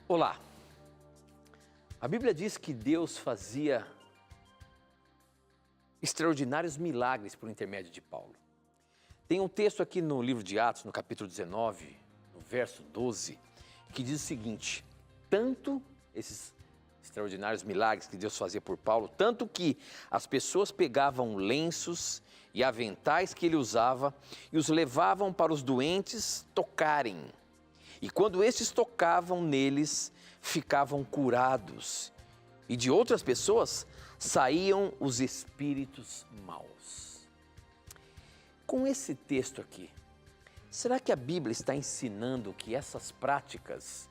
Olá, a Bíblia diz que Deus fazia extraordinários milagres por intermédio de Paulo. Tem um texto aqui no livro de Atos, no capítulo 19, no verso 12, que diz o seguinte: tanto esses extraordinários milagres que Deus fazia por Paulo, tanto que as pessoas pegavam lenços e aventais que ele usava e os levavam para os doentes tocarem. E quando estes tocavam neles, ficavam curados. E de outras pessoas saíam os espíritos maus. Com esse texto aqui, será que a Bíblia está ensinando que essas práticas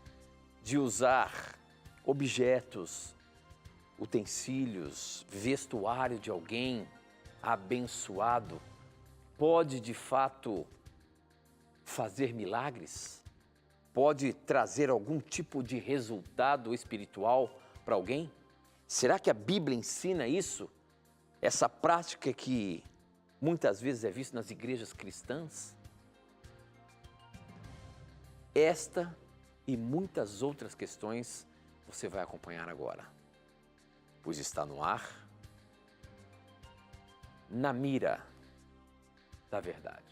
de usar objetos, utensílios, vestuário de alguém abençoado pode de fato fazer milagres? Pode trazer algum tipo de resultado espiritual para alguém? Será que a Bíblia ensina isso? Essa prática que muitas vezes é vista nas igrejas cristãs? Esta e muitas outras questões você vai acompanhar agora, pois está no ar, Na Mira da Verdade.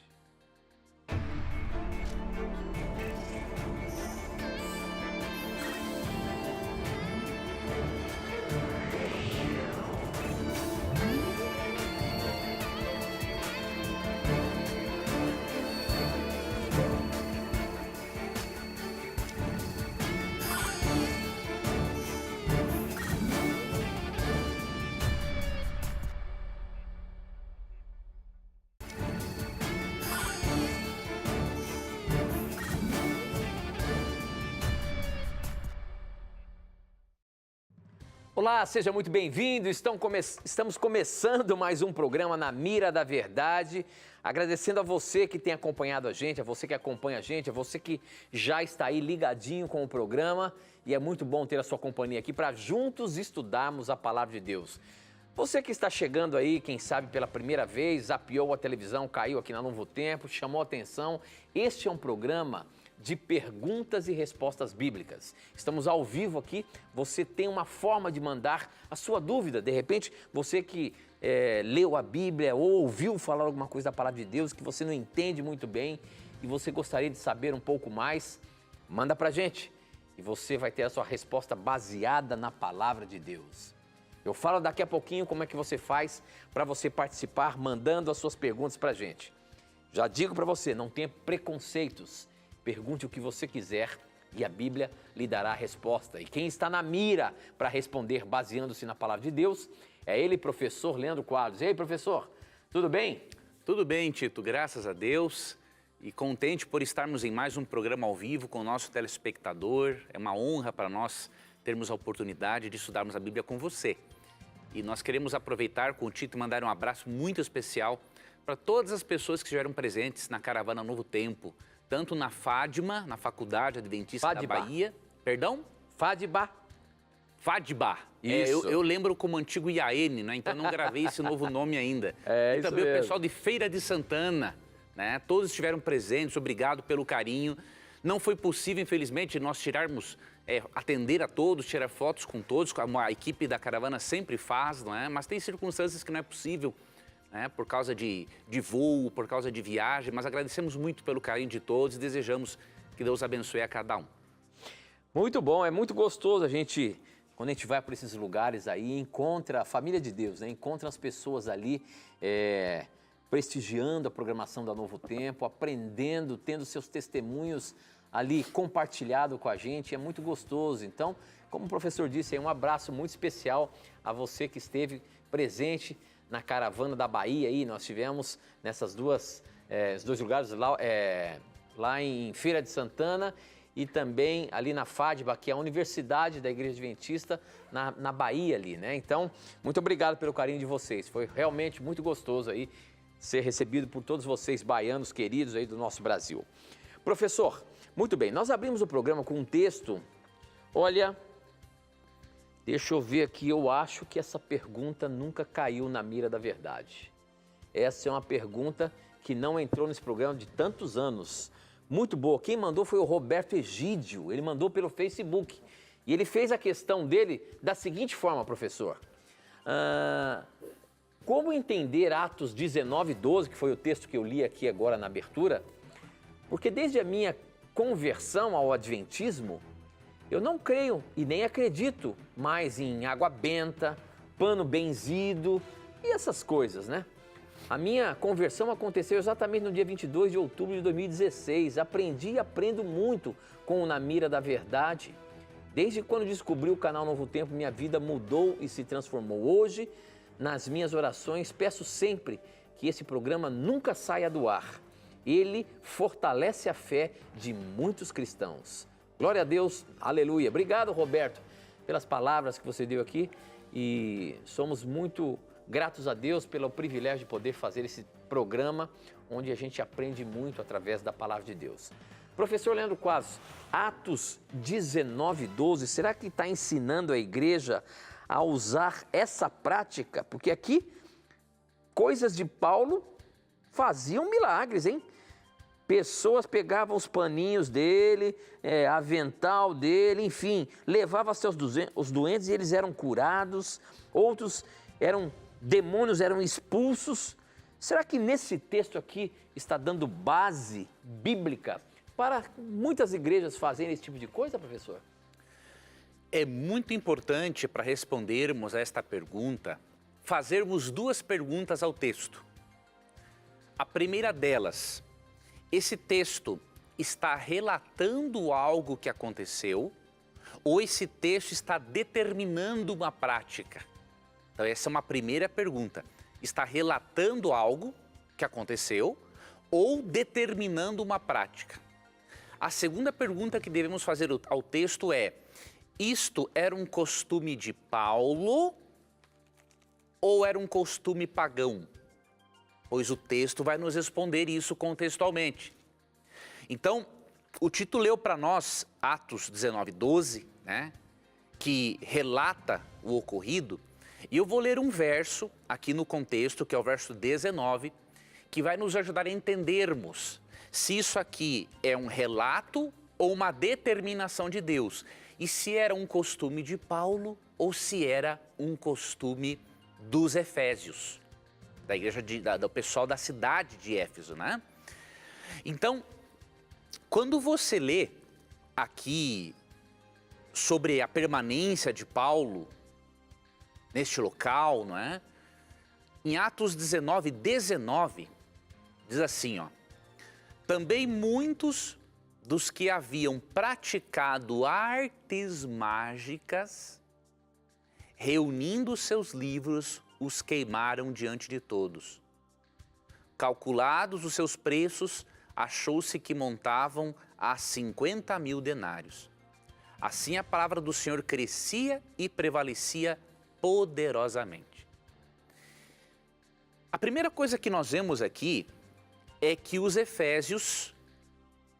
Olá, seja muito bem-vindo. Estamos começando mais um programa Na Mira da Verdade. Agradecendo a você que tem acompanhado a gente, a você que acompanha a gente, a você que já está aí ligadinho com o programa. E é muito bom ter a sua companhia aqui para juntos estudarmos a Palavra de Deus. Você que está chegando aí, quem sabe pela primeira vez, zapeou a televisão, caiu aqui na Novo Tempo, chamou a atenção. Este é um programa de perguntas e respostas bíblicas. Estamos ao vivo aqui, você tem uma forma de mandar a sua dúvida. De repente, você que leu a Bíblia ou ouviu falar alguma coisa da Palavra de Deus que você não entende muito bem e você gostaria de saber um pouco mais, manda pra gente e você vai ter a sua resposta baseada na Palavra de Deus. Eu falo daqui a pouquinho como é que você faz para você participar mandando as suas perguntas pra gente. Já digo para você, não tenha preconceitos. Pergunte o que você quiser e a Bíblia lhe dará a resposta. E quem está na mira para responder baseando-se na Palavra de Deus é ele, professor Leandro Quadros. E aí, professor, tudo bem? Tudo bem, Tito, graças a Deus. E contente por estarmos em mais um programa ao vivo com o nosso telespectador. É uma honra para nós termos a oportunidade de estudarmos a Bíblia com você. E nós queremos aproveitar com o Tito e mandar um abraço muito especial para todas as pessoas que estiveram presentes na Caravana Novo Tempo, tanto na FADBA, na Faculdade Adventista da Bahia. Perdão? FADBA. FADBA. Isso. Eu lembro como antigo IAN, né? Então não gravei esse novo nome ainda. E isso também mesmo. o pessoal de Feira de Santana, né? Todos estiveram presentes, obrigado pelo carinho. Não foi possível, infelizmente, nós atender a todos, tirar fotos com todos, como a equipe da caravana sempre faz, não é? Mas tem circunstâncias que não é possível, né, por causa de voo, por causa de viagem, mas agradecemos muito pelo carinho de todos e desejamos que Deus abençoe a cada um. Muito bom, é muito gostoso quando a gente vai para esses lugares aí, encontra a família de Deus, né? Encontra as pessoas ali prestigiando a programação da Novo Tempo, aprendendo, tendo seus testemunhos ali compartilhado com a gente, é muito gostoso. Então, como o professor disse, um abraço muito especial a você que esteve presente na caravana da Bahia aí. Nós tivemos nessas dois lugares lá em Feira de Santana e também ali na FADBA, que é a Universidade da Igreja Adventista na Bahia ali, né? Então, muito obrigado pelo carinho de vocês. Foi realmente muito gostoso aí ser recebido por todos vocês baianos queridos aí do nosso Brasil. Professor, muito bem, nós abrimos o programa com um texto, olha, deixa eu ver aqui, eu acho que essa pergunta nunca caiu na mira da verdade. Essa é uma pergunta que não entrou nesse programa de tantos anos. muito boa. Quem mandou foi o Roberto Egídio, ele mandou pelo Facebook. E ele fez a questão dele da seguinte forma, professor. Como entender Atos 19, 12, que foi o texto que eu li aqui agora na abertura? Porque desde a minha conversão ao adventismo, eu não creio e nem acredito mais em água benta, pano benzido e essas coisas, né? A minha conversão aconteceu exatamente no dia 22 de outubro de 2016. Aprendi e aprendo muito com o Na Mira da Verdade. Desde quando descobri o canal Novo Tempo, minha vida mudou e se transformou. Hoje, nas minhas orações, peço sempre que esse programa nunca saia do ar. Ele fortalece a fé de muitos cristãos. Glória a Deus, aleluia. Obrigado, Roberto, pelas palavras que você deu aqui. E somos muito gratos a Deus pelo privilégio de poder fazer esse programa, onde a gente aprende muito através da palavra de Deus. Professor Leandro Quadros, Atos 19, 12, será que está ensinando a igreja a usar essa prática? Porque aqui, coisas de Paulo faziam milagres, hein? Pessoas pegavam os paninhos dele, avental dele, enfim, levavam os doentes e eles eram curados, outros demônios eram expulsos. Será que nesse texto aqui está dando base bíblica para muitas igrejas fazerem esse tipo de coisa, professor? É muito importante, para respondermos a esta pergunta, fazermos duas perguntas ao texto. A primeira delas, esse texto está relatando algo que aconteceu ou esse texto está determinando uma prática? Então essa é uma primeira pergunta. Está relatando algo que aconteceu ou determinando uma prática? A segunda pergunta que devemos fazer ao texto é: isto era um costume de Paulo ou era um costume pagão? Pois o texto vai nos responder isso contextualmente. Então, o Tito leu para nós Atos 19, 12, né, que relata o ocorrido, e eu vou ler um verso aqui no contexto, que é o verso 19, que vai nos ajudar a entendermos se isso aqui é um relato ou uma determinação de Deus, e se era um costume de Paulo ou se era um costume dos Efésios, da igreja, do pessoal da cidade de Éfeso, né? Então, quando você lê aqui sobre a permanência de Paulo neste local, não é? Em Atos 19, 19, diz assim, ó: também muitos dos que haviam praticado artes mágicas, reunindo seus livros, os queimaram diante de todos. Calculados os seus preços, achou-se que montavam a 50.000 denários. Assim a palavra do Senhor crescia e prevalecia poderosamente. A primeira coisa que nós vemos aqui é que os efésios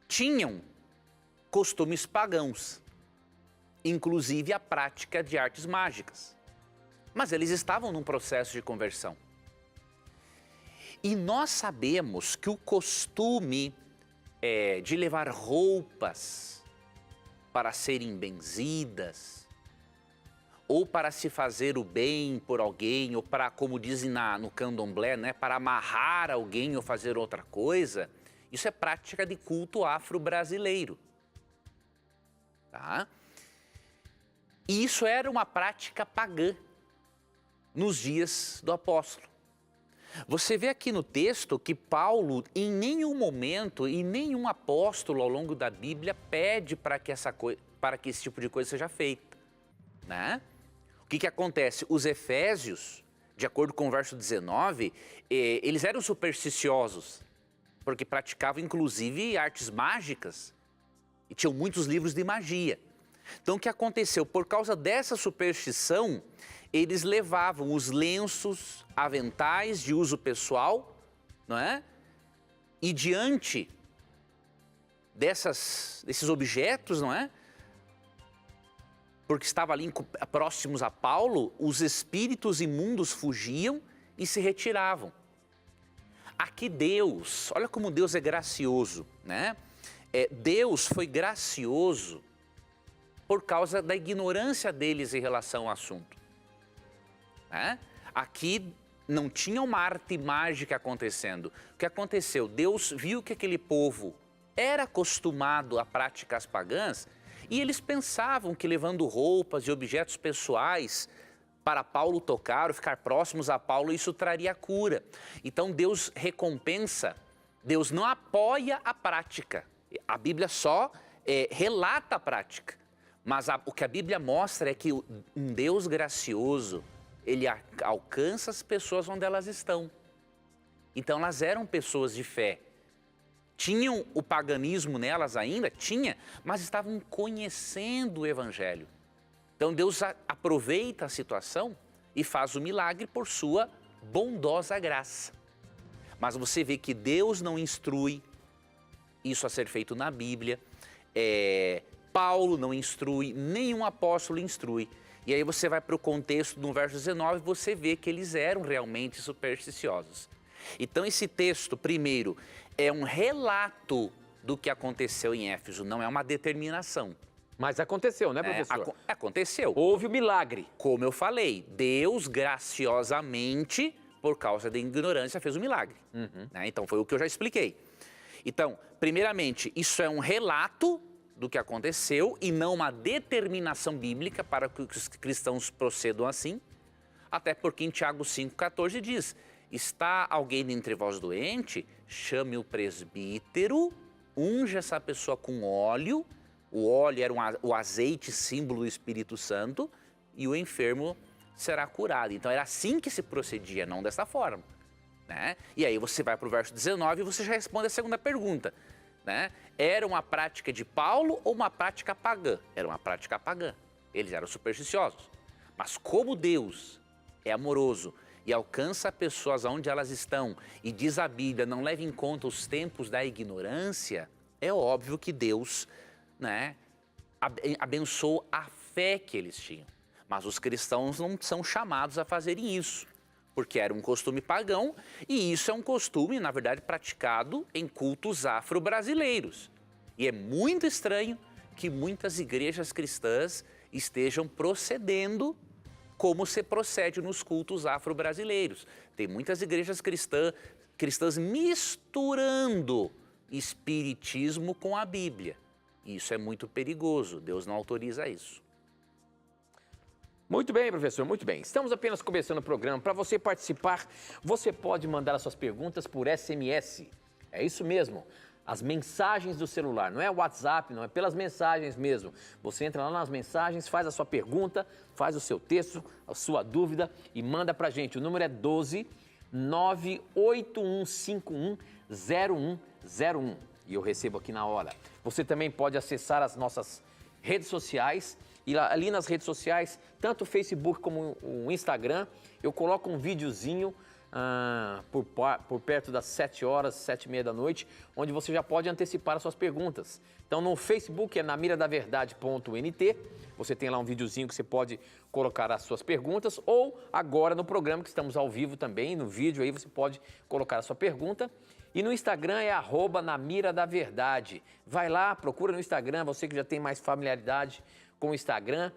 tinham costumes pagãos, inclusive a prática de artes mágicas. Mas eles estavam num processo de conversão. E nós sabemos que o costume de levar roupas para serem benzidas, ou para se fazer o bem por alguém, ou para, como dizem no candomblé, né, para amarrar alguém ou fazer outra coisa, isso é prática de culto afro-brasileiro. Tá? E isso era uma prática pagã nos dias do apóstolo. Você vê aqui no texto que Paulo, em nenhum momento, e nenhum apóstolo ao longo da Bíblia pede para que esse tipo de coisa seja feita, né? O que acontece? Os efésios, de acordo com o verso 19, eles eram supersticiosos, porque praticavam inclusive artes mágicas e tinham muitos livros de magia. Então o que aconteceu? Por causa dessa superstição, eles levavam os lenços, aventais de uso pessoal, não é? E diante desses objetos, não é? Porque estava ali próximos a Paulo, os espíritos imundos fugiam e se retiravam. Aqui Deus, olha como Deus é gracioso, né? Deus foi gracioso por causa da ignorância deles em relação ao assunto. Né? Aqui não tinha uma arte mágica acontecendo. O que aconteceu? Deus viu que aquele povo era acostumado a práticas pagãs e eles pensavam que levando roupas e objetos pessoais para Paulo tocar ou ficar próximos a Paulo, isso traria cura. Então Deus recompensa, Deus não apoia a prática. A Bíblia só relata a prática. Mas o que a Bíblia mostra é que um Deus gracioso, ele alcança as pessoas onde elas estão. Então elas eram pessoas de fé. Tinham o paganismo nelas ainda? Tinha, mas estavam conhecendo o Evangelho. Então Deus aproveita a situação e faz o milagre por sua bondosa graça. Mas você vê que Deus não instrui isso a ser feito na Bíblia. Paulo não instrui, nenhum apóstolo instrui. E aí você vai para o contexto no verso 19 e você vê que eles eram realmente supersticiosos. Então esse texto, primeiro, é um relato do que aconteceu em Éfeso, não é uma determinação. Mas aconteceu, né, professor? Aconteceu. Houve o milagre. Como eu falei, Deus graciosamente, por causa da ignorância, fez o milagre. Né? Então foi o que eu já expliquei. Então, primeiramente, isso é um relato do que aconteceu e não uma determinação bíblica para que os cristãos procedam assim. Até porque em Tiago 5,14 diz: está alguém entre vós doente? Chame o presbítero, unja essa pessoa com óleo. O óleo era o azeite, símbolo do Espírito Santo, e o enfermo será curado. Então era assim que se procedia, não dessa forma. Né? E aí você vai para o verso 19 e você já responde a segunda pergunta. Né? Era uma prática de Paulo ou uma prática pagã? Era uma prática pagã. Eles eram supersticiosos. Mas como Deus é amoroso e alcança pessoas onde elas estão, e diz a Bíblia, não leva em conta os tempos da ignorância, é óbvio que Deus, né, abençoou a fé que eles tinham. Mas os cristãos não são chamados a fazerem isso, porque era um costume pagão, e isso é um costume, na verdade, praticado em cultos afro-brasileiros. E é muito estranho que muitas igrejas cristãs estejam procedendo como se procede nos cultos afro-brasileiros. Tem muitas igrejas cristãs misturando espiritismo com a Bíblia. Isso é muito perigoso, Deus não autoriza isso. Muito bem, professor, muito bem. Estamos apenas começando o programa. Para você participar, você pode mandar as suas perguntas por SMS. É isso mesmo. As mensagens do celular, não é WhatsApp, não é pelas mensagens mesmo. Você entra lá nas mensagens, faz a sua pergunta, faz o seu texto, a sua dúvida e manda pra gente. O número é 12 981510101 e eu recebo aqui na hora. Você também pode acessar as nossas redes sociais e ali nas redes sociais, tanto o Facebook como o Instagram, eu coloco um videozinho por perto das 7 horas, 7h30 da noite, onde você já pode antecipar as suas perguntas. Então no Facebook é namiradaverdade.nt, você tem lá um videozinho que você pode colocar as suas perguntas, ou agora no programa que estamos ao vivo também, no vídeo aí você pode colocar a sua pergunta. E no Instagram é @namiradaverdade. Vai lá, procura no Instagram, você que já tem mais familiaridade com o Instagram,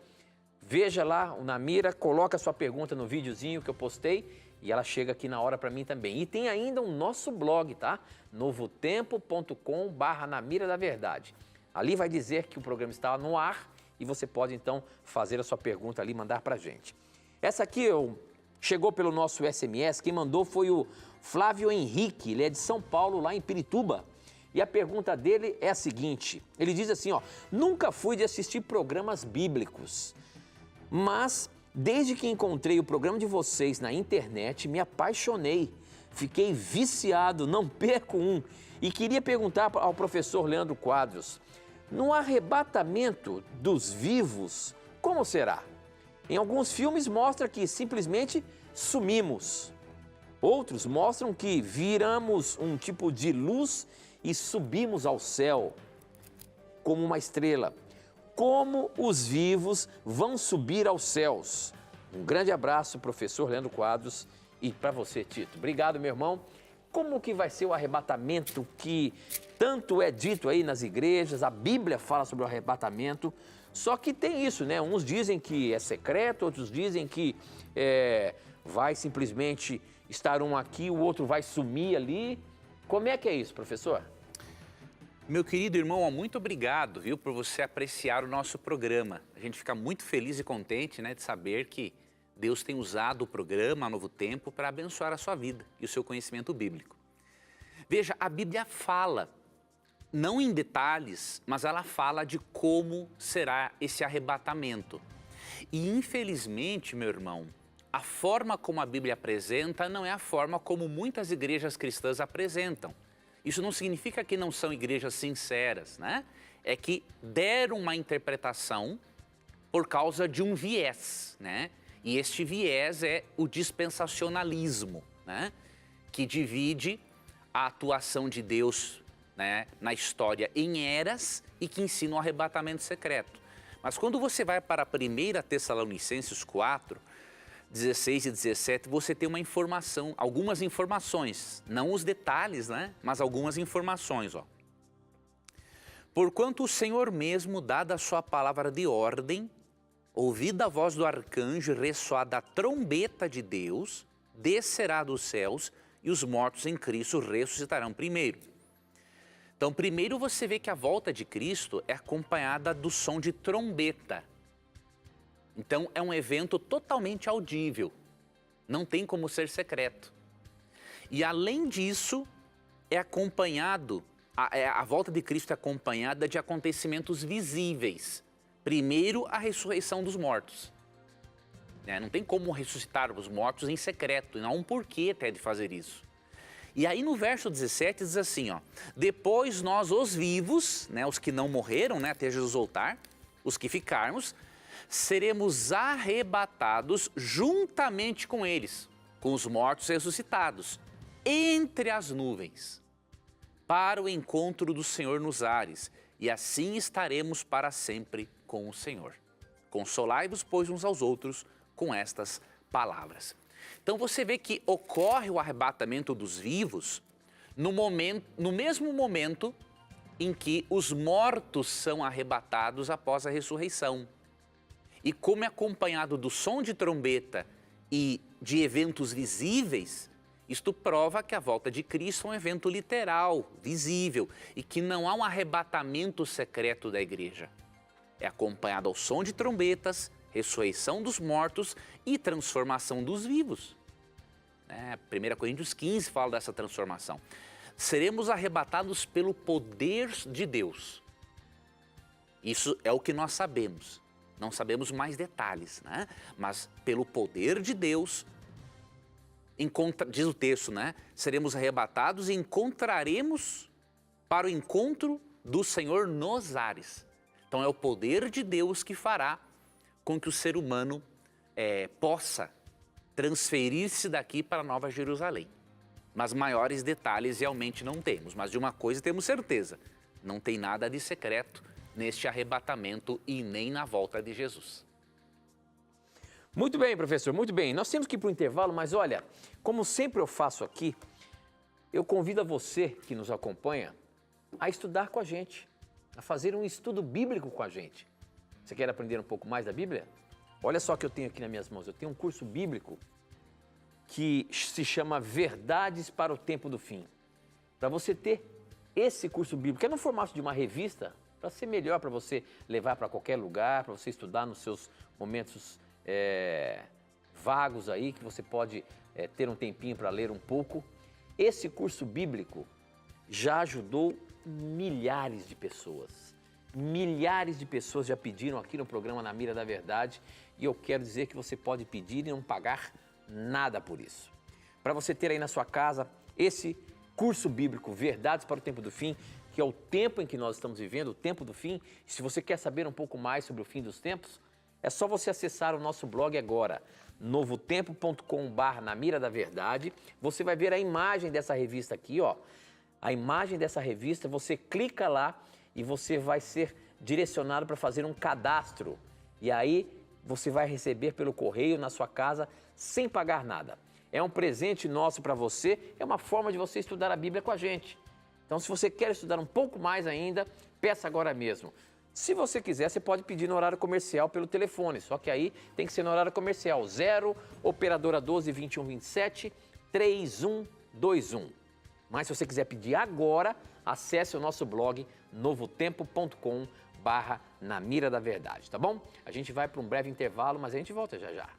veja lá o Namira, coloca a sua pergunta no videozinho que eu postei, e ela chega aqui na hora para mim também. E tem ainda o nosso blog, tá? novotempo.com/namiradaverdade. Ali vai dizer que o programa está no ar e você pode então fazer a sua pergunta ali e mandar para a gente. Essa aqui chegou pelo nosso SMS, quem mandou foi o Flávio Henrique, ele é de São Paulo, lá em Pirituba. E a pergunta dele é a seguinte, ele diz assim, nunca fui de assistir programas bíblicos, mas desde que encontrei o programa de vocês na internet, me apaixonei, fiquei viciado, não perco um. E queria perguntar ao professor Leandro Quadros, no arrebatamento dos vivos, como será? Em alguns filmes mostra que simplesmente sumimos. Outros mostram que viramos um tipo de luz e subimos ao céu como uma estrela. Como os vivos vão subir aos céus? Um grande abraço, professor Leandro Quadros, e para você, Tito. Obrigado, meu irmão. como que vai ser o arrebatamento que tanto é dito aí nas igrejas, a Bíblia fala sobre o arrebatamento, só que tem isso, né? Uns dizem que é secreto, outros dizem que vai simplesmente estar um aqui, o outro vai sumir ali. Como é que é isso, professor? Meu querido irmão, muito obrigado, viu, por você apreciar o nosso programa. A gente fica muito feliz e contente, né, de saber que Deus tem usado o programa Novo Tempo para abençoar a sua vida e o seu conhecimento bíblico. Veja, a Bíblia fala, não em detalhes, mas ela fala de como será esse arrebatamento. E infelizmente, meu irmão, a forma como a Bíblia apresenta não é a forma como muitas igrejas cristãs apresentam. Isso não significa que não são igrejas sinceras, né? É que deram uma interpretação por causa de um viés, né? E este viés é o dispensacionalismo, né? Que divide a atuação de Deus, né, na história em eras e que ensina o arrebatamento secreto. Mas quando você vai para a 1 Tessalonicenses 4, 16 e 17, você tem uma informação, algumas informações, não os detalhes, né? Mas algumas informações, ó. Porquanto o Senhor mesmo, dada a sua palavra de ordem, ouvida a voz do arcanjo e ressoada a trombeta de Deus, descerá dos céus e os mortos em Cristo ressuscitarão primeiro. Então, primeiro você vê que a volta de Cristo é acompanhada do som de trombeta. Então, é um evento totalmente audível, não tem como ser secreto. E além disso, é acompanhado, a volta de Cristo é acompanhada de acontecimentos visíveis. Primeiro, a ressurreição dos mortos. Não tem como ressuscitar os mortos em secreto, não há um porquê até de fazer isso. E aí no verso 17 diz assim, ó, depois nós os vivos, né, os que não morreram, né, até Jesus voltar, os que ficarmos, seremos arrebatados juntamente com eles, com os mortos ressuscitados, entre as nuvens, para o encontro do Senhor nos ares, e assim estaremos para sempre com o Senhor. Consolai-vos, pois, uns aos outros com estas palavras. Então você vê que ocorre o arrebatamento dos vivos no mesmo momento em que os mortos são arrebatados após a ressurreição. E como é acompanhado do som de trombeta e de eventos visíveis, isto prova que a volta de Cristo é um evento literal, visível, e que não há um arrebatamento secreto da igreja. É acompanhado ao som de trombetas, ressurreição dos mortos e transformação dos vivos. 1 Coríntios 15 fala dessa transformação. Seremos arrebatados pelo poder de Deus. Isso é o que nós sabemos. Não sabemos mais detalhes, né? Mas pelo poder de Deus, diz o texto, né? Seremos arrebatados e encontraremos para o encontro do Senhor nos ares. Então é o poder de Deus que fará com que o ser humano possa transferir-se daqui para Nova Jerusalém. Mas maiores detalhes realmente não temos. Mas de uma coisa temos certeza, não tem nada de secreto neste arrebatamento e nem na volta de Jesus. Muito bem, professor, muito bem. Nós temos que ir para o intervalo, mas olha, como sempre eu faço aqui, eu convido a você que nos acompanha a estudar com a gente, a fazer um estudo bíblico com a gente. Você quer aprender um pouco mais da Bíblia? Olha só o que eu tenho aqui nas minhas mãos. Eu tenho um curso bíblico que se chama Verdades para o Tempo do Fim. Para você ter esse curso bíblico, que é no formato de uma revista, para ser melhor para você levar para qualquer lugar, para você estudar nos seus momentos vagos aí, que você pode ter um tempinho para ler um pouco. Esse curso bíblico já ajudou milhares de pessoas. Milhares de pessoas já pediram aqui no programa Na Mira da Verdade e eu quero dizer que você pode pedir e não pagar nada por isso. Para você ter aí na sua casa esse curso bíblico Verdades para o Tempo do Fim, que é o tempo em que nós estamos vivendo, o tempo do fim. E se você quer saber um pouco mais sobre o fim dos tempos, é só você acessar o nosso blog agora, novotempo.com/Na Mira da Verdade. Você vai ver a imagem dessa revista aqui, ó. A imagem dessa revista, você clica lá e você vai ser direcionado para fazer um cadastro. E aí você vai receber pelo correio na sua casa sem pagar nada. É um presente nosso para você, é uma forma de você estudar a Bíblia com a gente. Então, se você quer estudar um pouco mais ainda, peça agora mesmo. Se você quiser, você pode pedir no horário comercial pelo telefone, só que aí tem que ser no horário comercial, 0 operadora 12 21 27 3121. Mas se você quiser pedir agora, acesse o nosso blog novotempo.com/na mira da verdade, tá bom? A gente vai para um breve intervalo, mas a gente volta já já.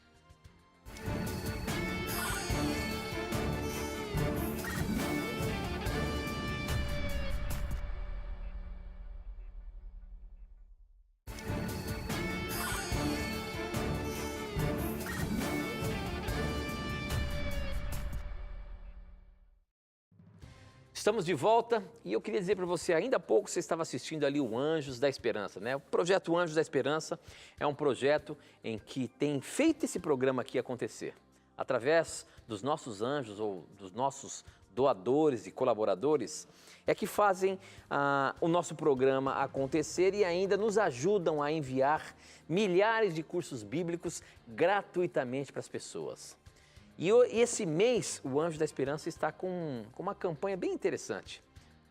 Estamos de volta e eu queria dizer para você, ainda há pouco você estava assistindo ali o Anjos da Esperança, né? O projeto Anjos da Esperança é um projeto em que tem feito esse programa aqui acontecer. Através dos nossos anjos ou dos nossos doadores e colaboradores, é que fazem o nosso programa acontecer e ainda nos ajudam a enviar milhares de cursos bíblicos gratuitamente para as pessoas. E esse mês, o Anjo da Esperança está com uma campanha bem interessante.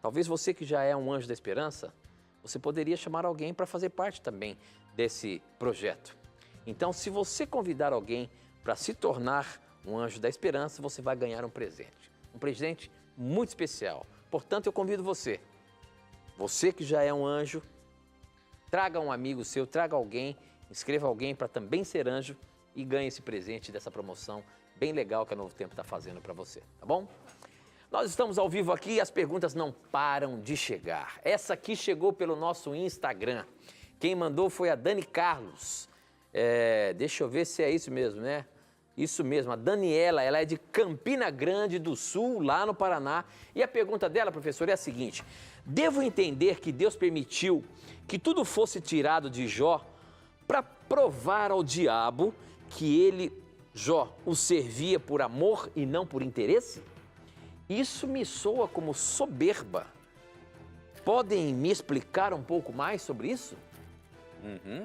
Talvez você que já é um Anjo da Esperança, você poderia chamar alguém para fazer parte também desse projeto. Então, se você convidar alguém para se tornar um Anjo da Esperança, você vai ganhar um presente. Um presente muito especial. Portanto, eu convido você que já é um anjo, traga um amigo seu, traga alguém, inscreva alguém para também ser anjo e ganhe esse presente dessa promoção bem legal que a Novo Tempo está fazendo para você, tá bom? Nós estamos ao vivo aqui e as perguntas não param de chegar. Essa aqui chegou pelo nosso Instagram. Quem mandou foi a Dani Carlos. Deixa eu ver se é isso mesmo, né? Isso mesmo, a Daniela, ela é de Campina Grande do Sul, lá no Paraná. E a pergunta dela, professor, é a seguinte: devo entender que Deus permitiu que tudo fosse tirado de Jó para provar ao diabo que ele, Jó, o servia por amor e não por interesse? Isso me soa como soberba. Podem me explicar um pouco mais sobre isso?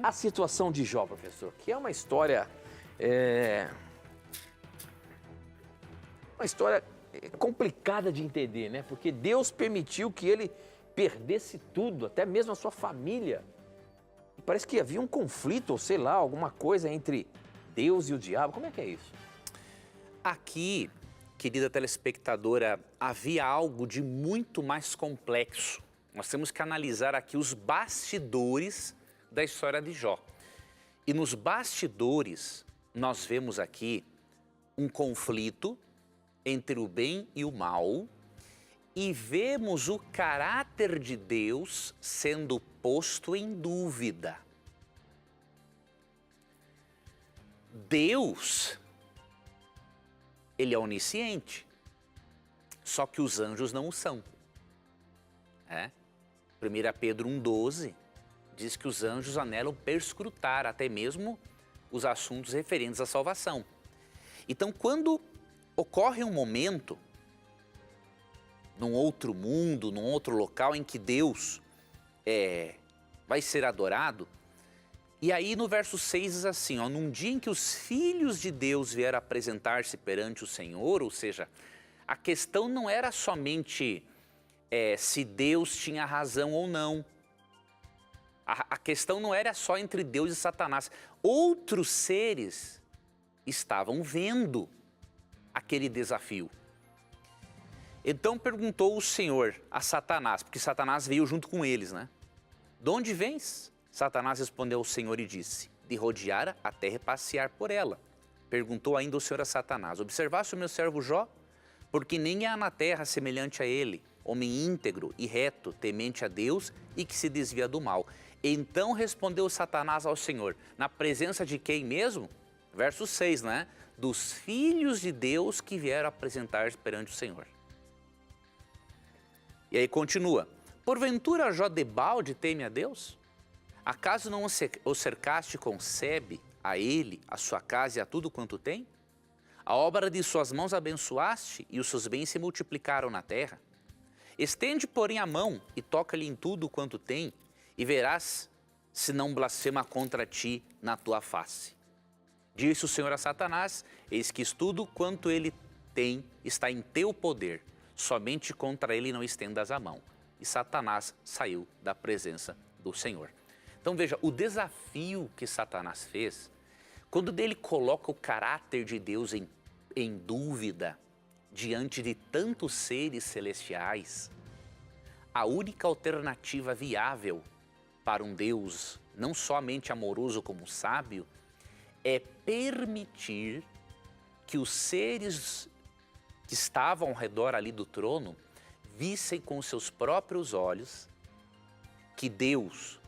A situação de Jó, professor, que é uma história... Uma história complicada de entender, né? Porque Deus permitiu que ele perdesse tudo, até mesmo a sua família. E parece que havia um conflito, ou sei lá, alguma coisa entre Deus e o diabo. Como é que é isso? Aqui, querida telespectadora, havia algo de muito mais complexo. Nós temos que analisar aqui os bastidores da história de Jó. E nos bastidores, nós vemos aqui um conflito entre o bem e o mal, e vemos o caráter de Deus sendo posto em dúvida. Deus, ele é onisciente, só que os anjos não o são. 1 Pedro 1,12 diz que os anjos anelam perscrutar até mesmo os assuntos referentes à salvação. Então, quando ocorre um momento, num outro mundo, num outro local em que Deus vai ser adorado, e aí no verso 6 diz assim, num dia em que os filhos de Deus vieram apresentar-se perante o Senhor, ou seja, a questão não era somente se Deus tinha razão ou não. A questão não era só entre Deus e Satanás. Outros seres estavam vendo aquele desafio. Então perguntou o Senhor a Satanás, porque Satanás veio junto com eles, né? De onde vens? Satanás respondeu ao Senhor e disse, de rodear a terra e passear por ela. Perguntou ainda o Senhor a Satanás, observaste o meu servo Jó? Porque nem há na terra semelhante a ele, homem íntegro e reto, temente a Deus e que se desvia do mal. Então respondeu Satanás ao Senhor, na presença de quem mesmo? Verso 6, né? Dos filhos de Deus que vieram apresentar-se perante o Senhor. E aí continua, porventura Jó debalde teme a Deus? Acaso não o cercaste com sebe, a ele, a sua casa e a tudo quanto tem? A obra de suas mãos abençoaste e os seus bens se multiplicaram na terra. Estende, porém, a mão e toca-lhe em tudo quanto tem, e verás se não blasfema contra ti na tua face. Disse o Senhor a Satanás, eis que estudo quanto ele está em teu poder. Somente contra ele não estendas a mão. E Satanás saiu da presença do Senhor. Então veja, o desafio que Satanás fez, quando ele coloca o caráter de Deus em dúvida, diante de tantos seres celestiais, a única alternativa viável para um Deus não somente amoroso como sábio, é permitir que os seres que estavam ao redor ali do trono vissem com seus próprios olhos que Deus,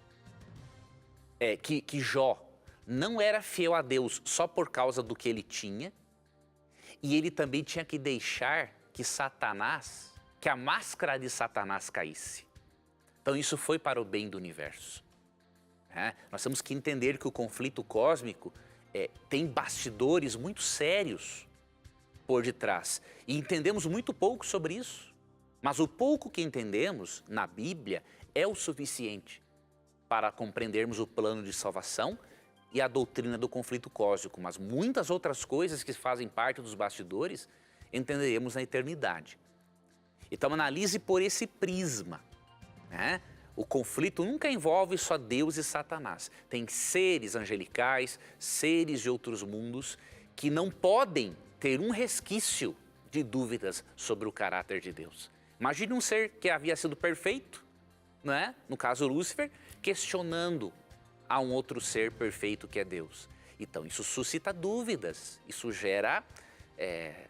que Jó não era fiel a Deus só por causa do que ele tinha, e ele também tinha que deixar que Satanás, que a máscara de Satanás caísse. Então isso foi para o bem do universo. Nós temos que entender que o conflito cósmico tem bastidores muito sérios por detrás. E entendemos muito pouco sobre isso. Mas o pouco que entendemos na Bíblia é o suficiente para compreendermos o plano de salvação e a doutrina do conflito cósmico. Mas muitas outras coisas que fazem parte dos bastidores entenderemos na eternidade. Então analise por esse prisma. O conflito nunca envolve só Deus e Satanás. Tem seres angelicais, seres de outros mundos que não podem ter um resquício de dúvidas sobre o caráter de Deus. Imagine um ser que havia sido perfeito, no caso Lúcifer, questionando a um outro ser perfeito que é Deus. Então isso suscita dúvidas, isso gera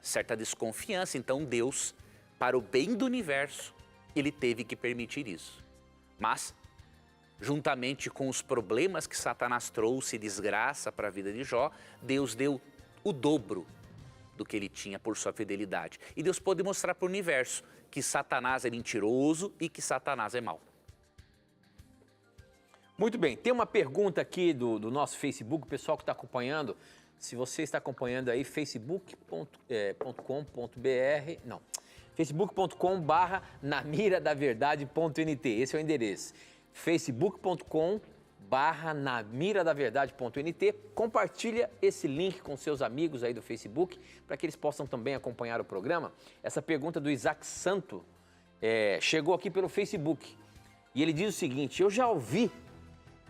certa desconfiança. Então Deus, para o bem do universo, ele teve que permitir isso. Mas, juntamente com os problemas que Satanás trouxe, desgraça para a vida de Jó, Deus deu o dobro do que ele tinha por sua fidelidade. E Deus pôde mostrar para o universo que Satanás é mentiroso e que Satanás é mau. Muito bem, tem uma pergunta aqui do nosso Facebook, o pessoal que está acompanhando. Se você está acompanhando aí, facebook.com/namiradaverdade.nt. Esse é o endereço. facebook.com/namiradaverdade.nt. Compartilha esse link com seus amigos aí do Facebook, para que eles possam também acompanhar o programa. Essa pergunta do Isaac Santo chegou aqui pelo Facebook. E ele diz o seguinte: eu já ouvi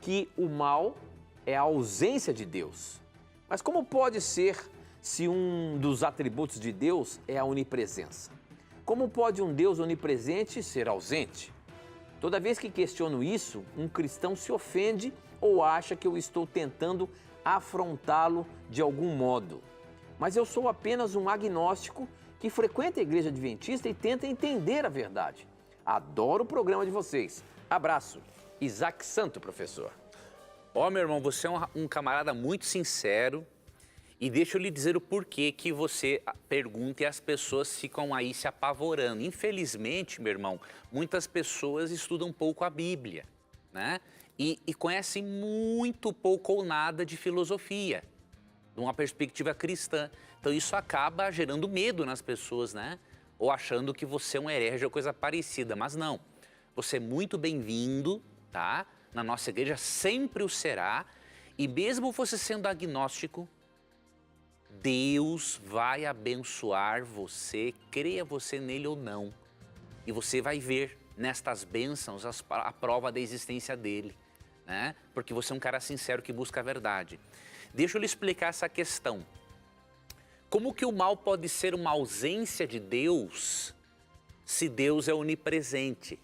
que o mal é a ausência de Deus. Mas como pode ser se um dos atributos de Deus é a onipresença? Como pode um Deus onipresente ser ausente? Toda vez que questiono isso, um cristão se ofende ou acha que eu estou tentando afrontá-lo de algum modo. Mas eu sou apenas um agnóstico que frequenta a igreja adventista e tenta entender a verdade. Adoro o programa de vocês. Abraço. Isaac Santo, professor. Meu irmão, você é um camarada muito sincero. E deixa eu lhe dizer o porquê que você pergunta e as pessoas ficam aí se apavorando. Infelizmente, meu irmão, muitas pessoas estudam pouco a Bíblia, E conhecem muito pouco ou nada de filosofia, de uma perspectiva cristã. Então isso acaba gerando medo nas pessoas, Ou achando que você é um herege ou coisa parecida, mas não. Você é muito bem-vindo, Na nossa igreja sempre o será. E mesmo você sendo agnóstico, Deus vai abençoar você, creia você nele ou não. E você vai ver nestas bênçãos a prova da existência dele, Porque você é um cara sincero que busca a verdade. Deixa eu lhe explicar essa questão. Como que o mal pode ser uma ausência de Deus se Deus é onipresente?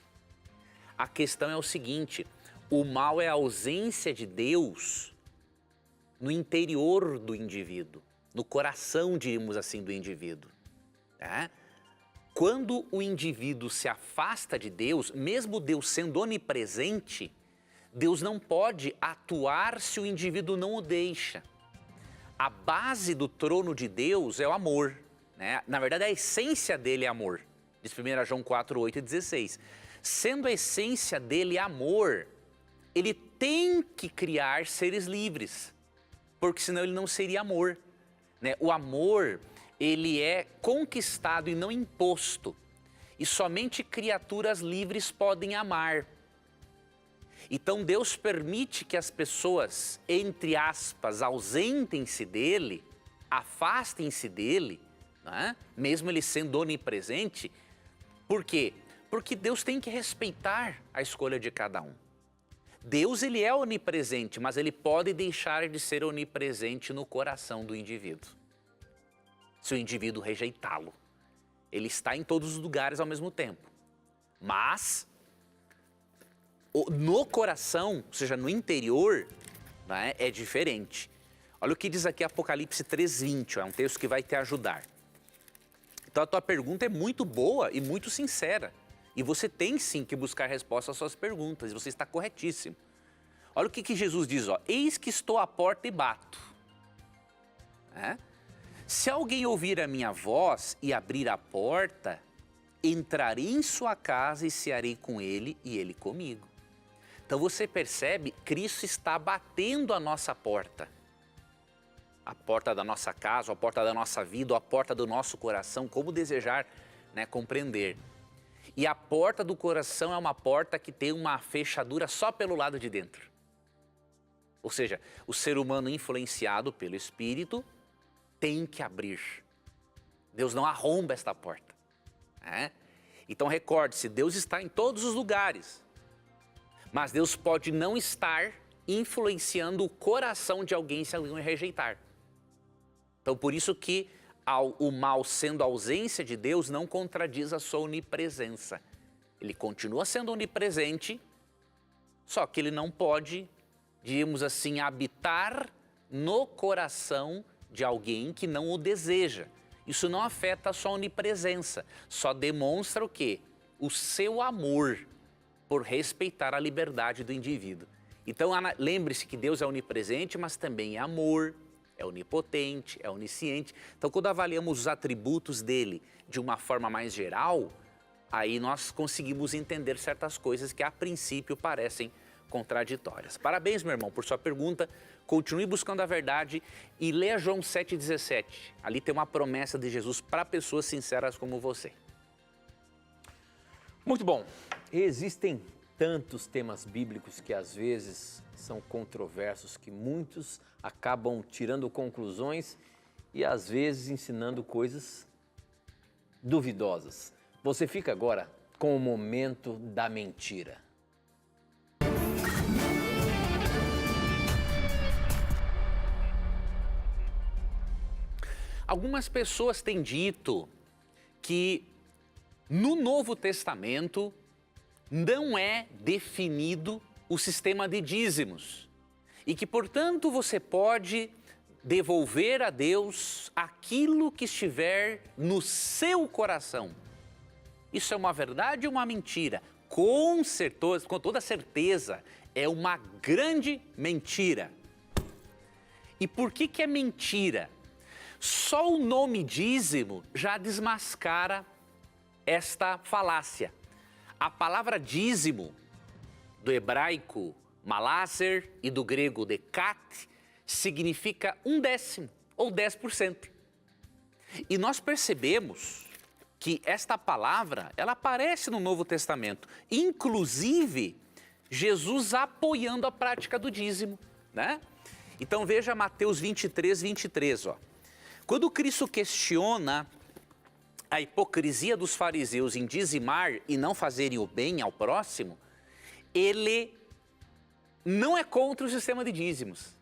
A questão é o seguinte: o mal é a ausência de Deus no interior do indivíduo, no coração, digamos assim, do indivíduo. Quando o indivíduo se afasta de Deus, mesmo Deus sendo onipresente, Deus não pode atuar se o indivíduo não o deixa. A base do trono de Deus é o amor, Na verdade, a essência dele é amor. Diz 1 João 4, 8 e 16. Sendo a essência dele amor, ele tem que criar seres livres, porque senão ele não seria amor. O amor, ele é conquistado e não imposto. E somente criaturas livres podem amar. Então Deus permite que as pessoas, entre aspas, ausentem-se dele, afastem-se dele, né? Mesmo ele sendo onipresente. Por quê? Porque Deus tem que respeitar a escolha de cada um. Deus, ele é onipresente, mas ele pode deixar de ser onipresente no coração do indivíduo. Se o indivíduo rejeitá-lo. Ele está em todos os lugares ao mesmo tempo. Mas, no coração, ou seja, no interior, né, é diferente. Olha o que diz aqui Apocalipse 3:20, é um texto que vai te ajudar. Então a tua pergunta é muito boa e muito sincera. E você tem sim que buscar resposta às suas perguntas, e você está corretíssimo. Olha o que Jesus diz, ó, eis que estou à porta e bato. Se alguém ouvir a minha voz e abrir a porta, entrarei em sua casa e cearei com ele e ele comigo. Então você percebe, Cristo está batendo a nossa porta. A porta da nossa casa, a porta da nossa vida, a porta do nosso coração, como desejar, né, compreender. E a porta do coração é uma porta que tem uma fechadura só pelo lado de dentro. Ou seja, o ser humano influenciado pelo Espírito tem que abrir. Deus não arromba esta porta. Então recorde-se, Deus está em todos os lugares. Mas Deus pode não estar influenciando o coração de alguém se alguém o rejeitar. Então por isso que o mal sendo a ausência de Deus não contradiz a sua onipresença. Ele continua sendo onipresente, só que ele não pode, digamos assim, habitar no coração de alguém que não o deseja. Isso não afeta a sua onipresença, só demonstra o quê? O seu amor por respeitar a liberdade do indivíduo. Então lembre-se que Deus é onipresente, mas também é amor, é onipotente, é onisciente. Então quando avaliamos os atributos dele de uma forma mais geral, aí nós conseguimos entender certas coisas que a princípio parecem contraditórias. Parabéns, meu irmão, por sua pergunta. Continue buscando a verdade e leia João 7,17. Ali tem uma promessa de Jesus para pessoas sinceras como você. Muito bom. Existem tantos temas bíblicos que às vezes são controversos, que muitos acabam tirando conclusões e às vezes ensinando coisas duvidosas. Você fica agora com o momento da mentira. Algumas pessoas têm dito que no Novo Testamento não é definido o sistema de dízimos e que, portanto, você pode devolver a Deus aquilo que estiver no seu coração. Isso é uma verdade ou uma mentira? Com toda certeza, é uma grande mentira. E por que é mentira? Só o nome dízimo já desmascara esta falácia. A palavra dízimo, do hebraico maláser e do grego decat, significa 1/10 ou 10%. E nós percebemos que esta palavra, ela aparece no Novo Testamento, inclusive Jesus apoiando a prática do dízimo, né? Então veja Mateus 23:23, ó. Quando Cristo questiona a hipocrisia dos fariseus em dizimar e não fazerem o bem ao próximo, ele não é contra o sistema de dízimos.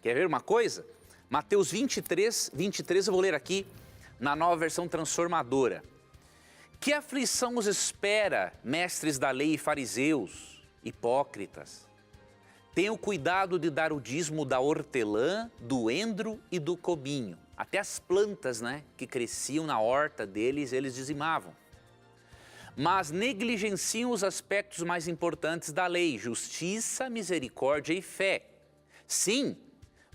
Quer ver uma coisa? Mateus 23, eu vou ler aqui na Nova Versão Transformadora. Que aflição os espera, mestres da lei e fariseus, hipócritas? Tenham cuidado de dar o dízimo da hortelã, do endro e do cominho. Até as plantas, né, que cresciam na horta deles, eles dizimavam. Mas negligenciam os aspectos mais importantes da lei, justiça, misericórdia e fé. Sim,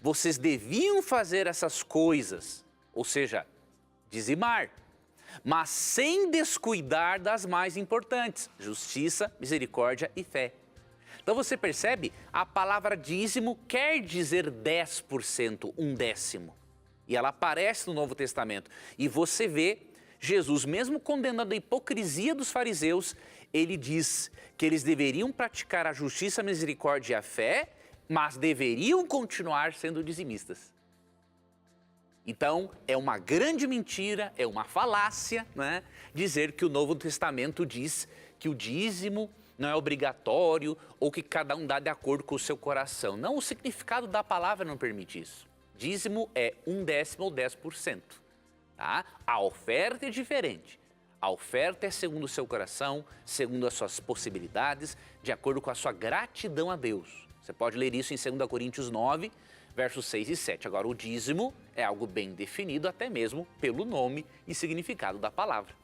vocês deviam fazer essas coisas, ou seja, dizimar, mas sem descuidar das mais importantes, justiça, misericórdia e fé. Então você percebe, a palavra dízimo quer dizer 10%, 1/10. E ela aparece no Novo Testamento. E você vê Jesus, mesmo condenando a hipocrisia dos fariseus, ele diz que eles deveriam praticar a justiça, a misericórdia e a fé, mas deveriam continuar sendo dizimistas. Então, é uma grande mentira, é uma falácia, né, dizer que o Novo Testamento diz que o dízimo não é obrigatório ou que cada um dá de acordo com o seu coração. Não, o significado da palavra não permite isso. Dízimo é 1/10 ou 10%. Tá? A oferta é diferente. A oferta é segundo o seu coração, segundo as suas possibilidades, de acordo com a sua gratidão a Deus. Você pode ler isso em 2 Coríntios 9, versos 6 e 7. Agora, o dízimo é algo bem definido, até mesmo pelo nome e significado da palavra.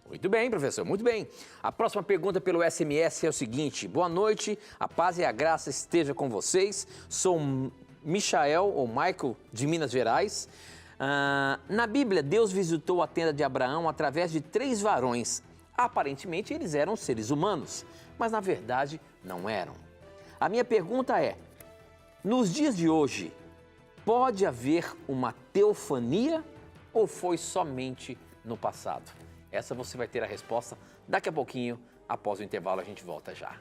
Muito bem, professor, muito bem. A próxima pergunta pelo SMS é o seguinte: boa noite, a paz e a graça esteja com vocês. Sou Michael, ou Michael, de Minas Gerais. Na Bíblia, Deus visitou a tenda de Abraão através de 3 varões. Aparentemente, eles eram seres humanos, mas na verdade não eram. A minha pergunta é: nos dias de hoje, pode haver uma teofania ou foi somente no passado? Essa você vai ter a resposta daqui a pouquinho. Após o intervalo, a gente volta já.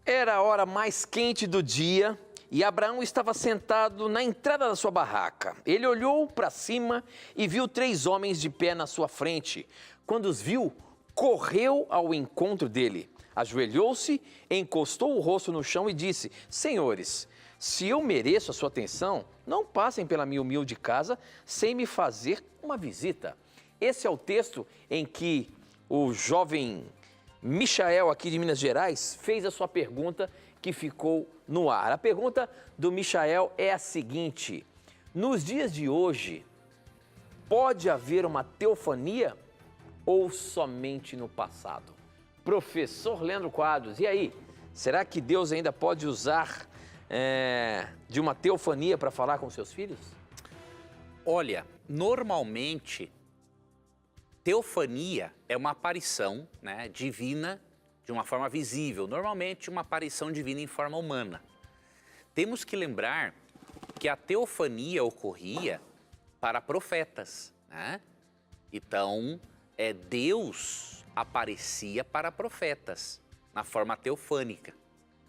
Era a hora mais quente do dia e Abraão estava sentado na entrada da sua barraca. Ele olhou para cima e viu 3 homens de pé na sua frente. Quando os viu, correu ao encontro dele. Ajoelhou-se, encostou o rosto no chão e disse: Senhores, se eu mereço a sua atenção, não passem pela minha humilde casa sem me fazer uma visita. Esse é o texto em que o jovem Michael, aqui de Minas Gerais, fez a sua pergunta que ficou no ar. A pergunta do Michael é a seguinte: nos dias de hoje, pode haver uma teofania ou somente no passado? Professor Leandro Quadros, e aí? Será que Deus ainda pode usar de uma teofania para falar com seus filhos? Olha, normalmente, teofania é uma aparição, né, divina de uma forma visível, normalmente uma aparição divina em forma humana. Temos que lembrar que a teofania ocorria para profetas, né? Então, Deus aparecia para profetas na forma teofânica,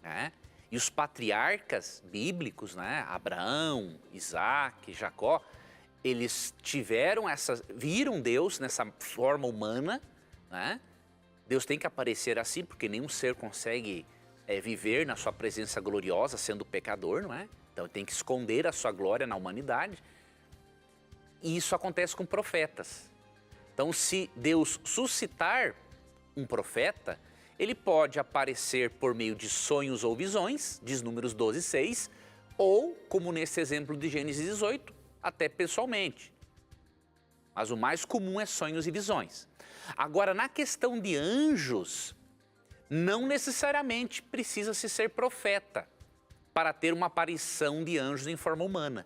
né? E os patriarcas bíblicos, né, Abraão, Isaac, Jacó, eles viram Deus nessa forma humana, né? Deus tem que aparecer assim, porque nenhum ser consegue viver na sua presença gloriosa sendo pecador, não é? Então tem que esconder a sua glória na humanidade. E isso acontece com profetas. Então, se Deus suscitar um profeta, ele pode aparecer por meio de sonhos ou visões, diz Números 12, 6, ou, como nesse exemplo de Gênesis 18, até pessoalmente. Mas o mais comum é sonhos e visões. Agora, na questão de anjos, não necessariamente precisa-se ser profeta para ter uma aparição de anjos em forma humana,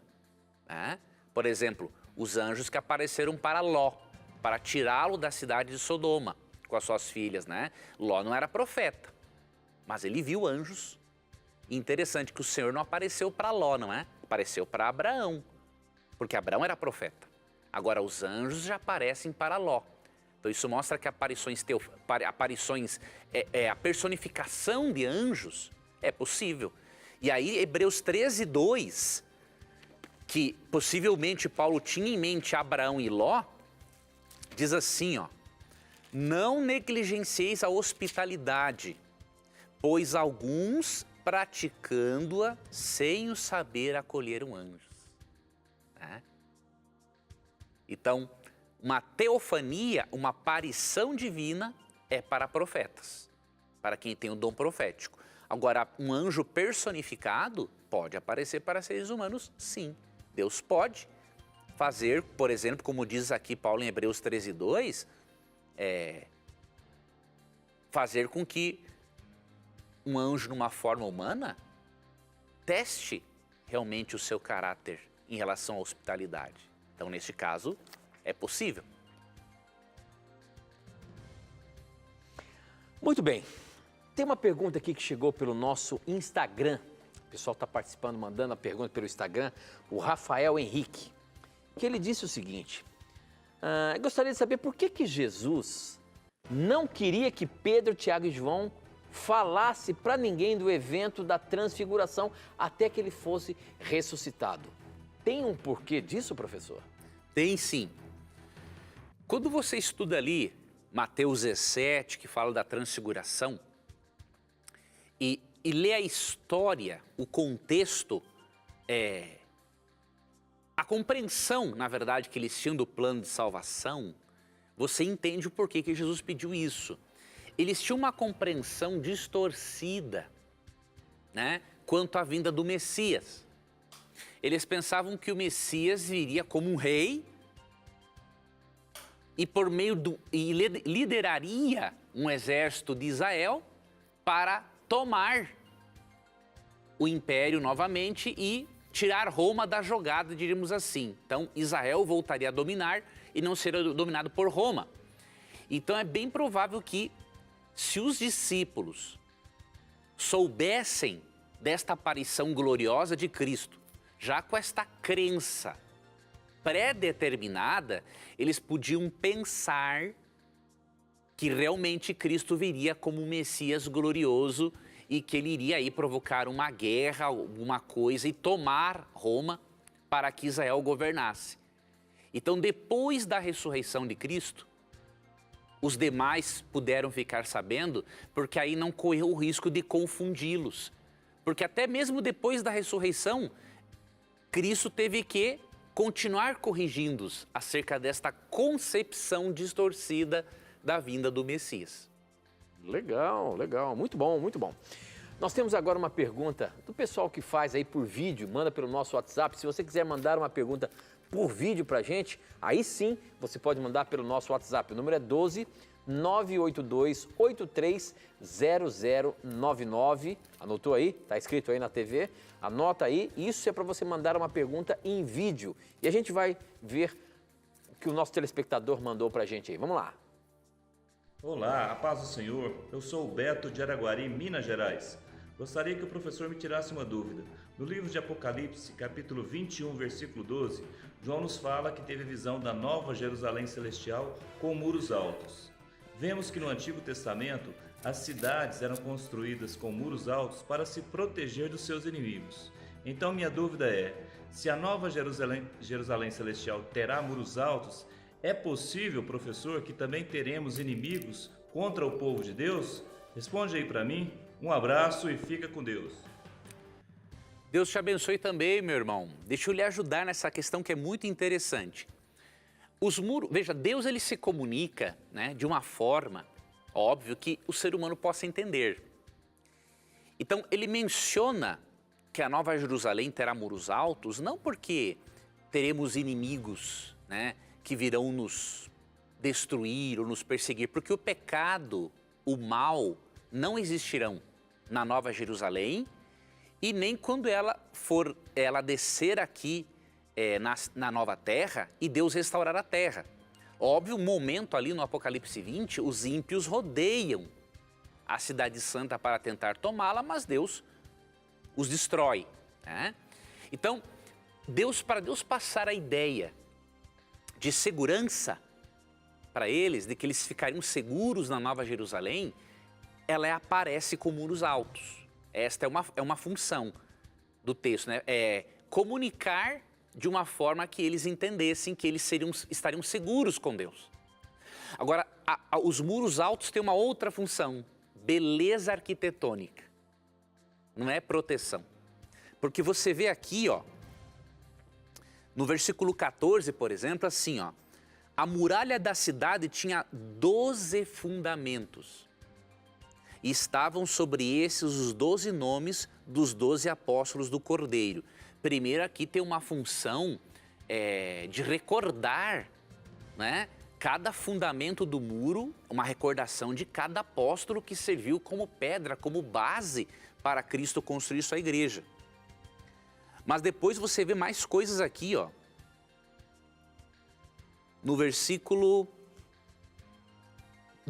né? Por exemplo, os anjos que apareceram para Ló, para tirá-lo da cidade de Sodoma com as suas filhas, né? Ló não era profeta, mas ele viu anjos. E interessante que o Senhor não apareceu para Ló, não é? Apareceu para Abraão, porque Abraão era profeta. Agora, os anjos já aparecem para Ló. Então, isso mostra que a personificação de anjos é possível. E aí, Hebreus 13, 2, que possivelmente Paulo tinha em mente Abraão e Ló, diz assim, ó: não negligencieis a hospitalidade, pois alguns, praticando-a, sem o saber, acolheram anjos. Né? Então, uma teofania, uma aparição divina, é para profetas, para quem tem o dom profético. Agora, um anjo personificado pode aparecer para seres humanos, sim. Deus pode fazer, por exemplo, como diz aqui Paulo em Hebreus 13, 2, fazer com que um anjo numa forma humana teste realmente o seu caráter em relação à hospitalidade. Então, neste caso, é possível. Muito bem. Tem uma pergunta aqui que chegou pelo nosso Instagram. O pessoal está participando, mandando a pergunta pelo Instagram. O Rafael Henrique. Que ele disse o seguinte. Eu gostaria de saber por que Jesus não queria que Pedro, Tiago e João falasse para ninguém do evento da transfiguração até que ele fosse ressuscitado. Tem um porquê disso, professor? Tem sim. Quando você estuda ali Mateus 17, que fala da transfiguração, e lê a história, o contexto, a compreensão, na verdade, que eles tinham do plano de salvação, você entende o porquê que Jesus pediu isso. Eles tinham uma compreensão distorcida, né, quanto à vinda do Messias. Eles pensavam que o Messias viria como um rei e por meio e lideraria um exército de Israel para tomar o império novamente e tirar Roma da jogada, diríamos assim. Então, Israel voltaria a dominar e não seria dominado por Roma. Então, é bem provável que, se os discípulos soubessem desta aparição gloriosa de Cristo, já com esta crença pré-determinada, eles podiam pensar que realmente Cristo viria como um Messias glorioso e que ele iria aí provocar uma guerra, alguma coisa, e tomar Roma para que Israel governasse. Então, depois da ressurreição de Cristo, os demais puderam ficar sabendo, porque aí não correu o risco de confundi-los. Porque até mesmo depois da ressurreição, Cristo teve que continuar corrigindo-os acerca desta concepção distorcida da vinda do Messias. Legal, legal. Muito bom, muito bom. Nós temos agora uma pergunta do pessoal que faz aí por vídeo, manda pelo nosso WhatsApp. Se você quiser mandar uma pergunta por vídeo pra gente, aí sim você pode mandar pelo nosso WhatsApp. O número é 12 982 830099. Anotou aí? Tá escrito aí na TV. Anota aí. Isso é para você mandar uma pergunta em vídeo. E a gente vai ver o que o nosso telespectador mandou pra gente aí. Vamos lá. Olá, a paz do Senhor. Eu sou o Beto de Araguari, Minas Gerais. Gostaria que o professor me tirasse uma dúvida. No livro de Apocalipse, capítulo 21, versículo 12, João nos fala que teve visão da nova Jerusalém celestial com muros altos. Vemos que no Antigo Testamento, as cidades eram construídas com muros altos para se proteger dos seus inimigos. Então minha dúvida é, se a nova Jerusalém celestial terá muros altos, é possível, professor, que também teremos inimigos contra o povo de Deus? Responde aí para mim. Um abraço e fica com Deus. Deus te abençoe também, meu irmão. Deixa eu lhe ajudar nessa questão que é muito interessante. Os muros, veja, Deus ele se comunica, né, de uma forma, óbvio, que o ser humano possa entender. Então, ele menciona que a Nova Jerusalém terá muros altos, não porque teremos inimigos, né, que virão nos destruir ou nos perseguir, porque o pecado, o mal, não existirão na Nova Jerusalém e nem quando ela descer aqui na nova terra e Deus restaurar a terra. Óbvio, um momento ali no Apocalipse 20, os ímpios rodeiam a cidade santa para tentar tomá-la, mas Deus os destrói, né? Então, para Deus passar a ideia de segurança para eles, de que eles ficariam seguros na Nova Jerusalém, ela aparece com muros altos. Esta é uma função do texto, né? É comunicar de uma forma que eles entendessem que eles estariam seguros com Deus. Agora, os muros altos têm uma outra função, beleza arquitetônica, não é proteção. Porque você vê aqui, ó, no versículo 14, por exemplo, assim, ó, a muralha da cidade tinha 12 fundamentos. E estavam sobre esses os 12 nomes dos 12 apóstolos do Cordeiro. Primeiro aqui tem uma função de recordar, né, cada fundamento do muro, uma recordação de cada apóstolo que serviu como pedra, como base para Cristo construir sua igreja. Mas depois você vê mais coisas aqui, ó. No versículo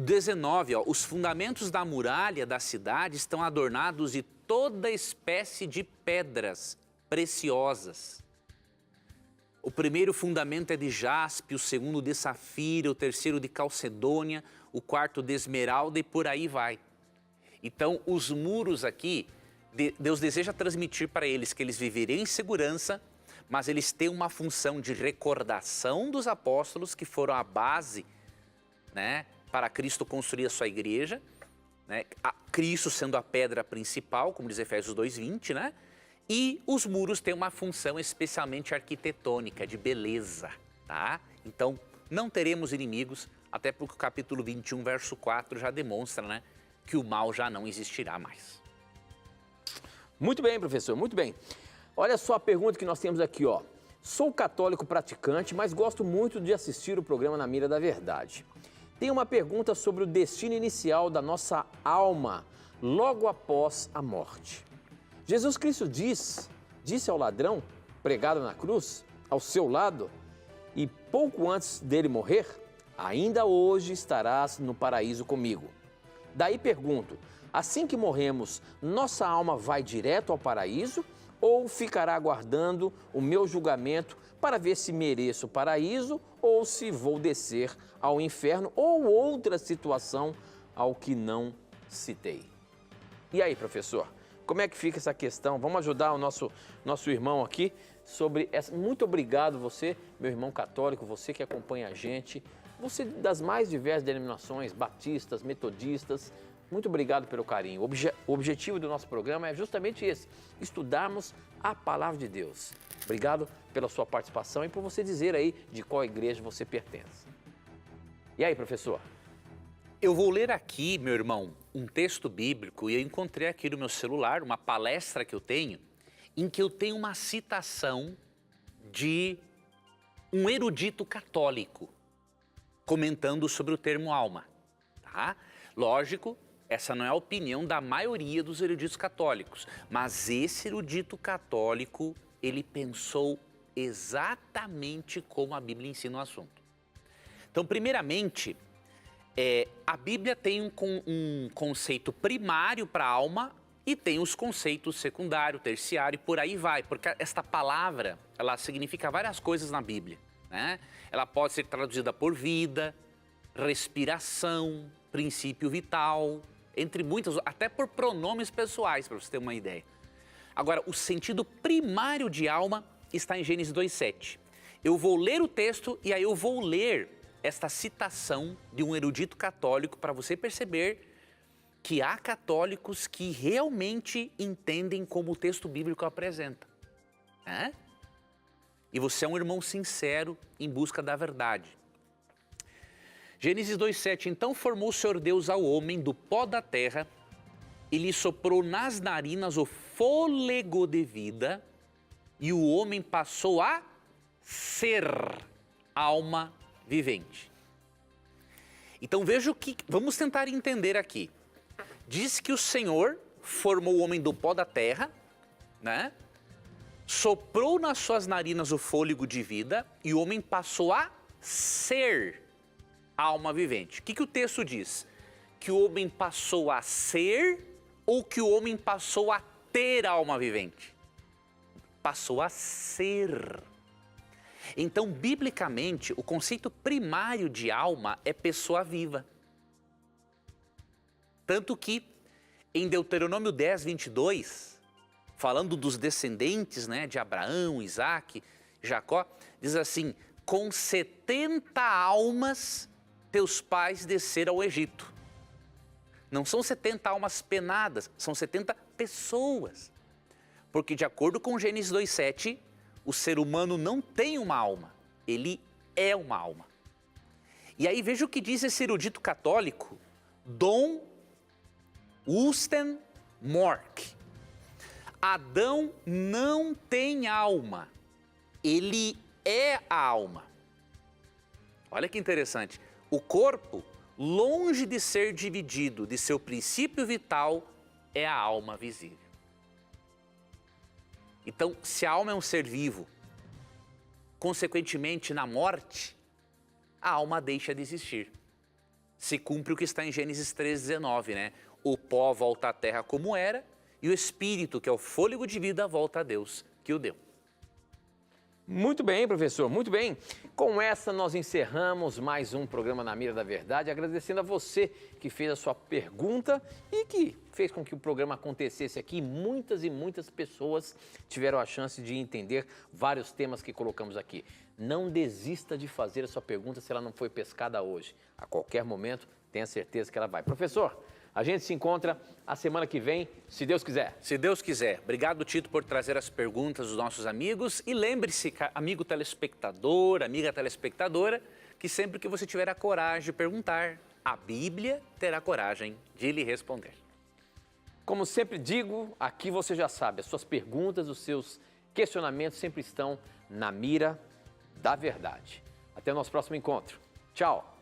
19, ó, os fundamentos da muralha da cidade estão adornados de toda espécie de pedras preciosas. O primeiro fundamento é de jaspe, o segundo de safira, o terceiro de calcedônia, o quarto de esmeralda e por aí vai. Então, os muros aqui, Deus deseja transmitir para eles que eles viveriam em segurança, mas eles têm uma função de recordação dos apóstolos que foram a base, né, para Cristo construir a sua igreja, né, Cristo sendo a pedra principal, como diz Efésios 2:20, né? E os muros têm uma função especialmente arquitetônica, de beleza, tá? Então, não teremos inimigos, até porque o capítulo 21, verso 4 já demonstra, né, que o mal já não existirá mais. Muito bem, professor, muito bem. Olha só a pergunta que nós temos aqui, ó. Sou católico praticante, mas gosto muito de assistir o programa Na Mira da Verdade. Tem uma pergunta sobre o destino inicial da nossa alma logo após a morte. Jesus Cristo disse ao ladrão, pregado na cruz, ao seu lado, e pouco antes dele morrer, ainda hoje estarás no paraíso comigo. Daí pergunto, assim que morremos, nossa alma vai direto ao paraíso ou ficará aguardando o meu julgamento para ver se mereço o paraíso ou se vou descer ao inferno ou outra situação ao que não citei? E aí, professor? Como é que fica essa questão? Vamos ajudar o nosso irmão aqui sobre essa. Muito obrigado você, meu irmão católico, você que acompanha a gente, você das mais diversas denominações, batistas, metodistas. Muito obrigado pelo carinho. O objetivo do nosso programa é justamente esse, estudarmos a palavra de Deus. Obrigado pela sua participação e por você dizer aí de qual igreja você pertence. E aí, professor? Eu vou ler aqui, meu irmão, um texto bíblico e eu encontrei aqui no meu celular uma palestra que eu tenho, em que eu tenho uma citação de um erudito católico comentando sobre o termo alma, tá? Lógico, essa não é a opinião da maioria dos eruditos católicos, mas esse erudito católico, ele pensou exatamente como a Bíblia ensina o assunto. Então, primeiramente, a Bíblia tem um conceito primário para a alma e tem os conceitos secundário, terciário e por aí vai, porque esta palavra, ela significa várias coisas na Bíblia, né? Ela pode ser traduzida por vida, respiração, princípio vital, entre muitas, até por pronomes pessoais, para você ter uma ideia. Agora, o sentido primário de alma está em Gênesis 2:7. Eu vou ler o texto e aí eu vou ler esta citação de um erudito católico para você perceber que há católicos que realmente entendem como o texto bíblico apresenta. E você é um irmão sincero em busca da verdade. Gênesis 2:7, então formou o Senhor Deus ao homem do pó da terra e lhe soprou nas narinas o fôlego de vida e o homem passou a ser alma vivente. Então veja o que, vamos tentar entender aqui. Diz que o Senhor formou o homem do pó da terra, né? Soprou nas suas narinas o fôlego de vida e o homem passou a ser alma vivente. O que o texto diz? Que o homem passou a ser ou que o homem passou a ter alma vivente? Passou a ser. Então, biblicamente, o conceito primário de alma é pessoa viva. Tanto que, em Deuteronômio 10:22, falando dos descendentes, né, de Abraão, Isaac, Jacó, diz assim, com 70 almas teus pais desceram ao Egito. Não são 70 almas penadas, são 70 pessoas. Porque de acordo com Gênesis 2:7, o ser humano não tem uma alma, ele é uma alma. E aí veja o que diz esse erudito católico, Dom Ustenmork. Adão não tem alma, ele é a alma. Olha que interessante, o corpo, longe de ser dividido de seu princípio vital, é a alma visível. Então, se a alma é um ser vivo, consequentemente na morte, a alma deixa de existir. se cumpre o que está em Gênesis 3,19, né? O pó volta à terra como era e o espírito, que é o fôlego de vida, volta a Deus que o deu. Muito bem, professor, muito bem. Com essa, nós encerramos mais um programa Na Mira da Verdade, agradecendo a você que fez a sua pergunta e que fez com que o programa acontecesse aqui. Muitas e muitas pessoas tiveram a chance de entender vários temas que colocamos aqui. Não desista de fazer a sua pergunta se ela não foi pescada hoje. A qualquer momento, tenha certeza que ela vai. Professor, a gente se encontra a semana que vem, se Deus quiser. Se Deus quiser. Obrigado, Tito, por trazer as perguntas dos nossos amigos. E lembre-se, amigo telespectador, amiga telespectadora, que sempre que você tiver a coragem de perguntar, a Bíblia terá coragem de lhe responder. Como sempre digo, aqui você já sabe, as suas perguntas, os seus questionamentos sempre estão na mira da verdade. Até o nosso próximo encontro. Tchau!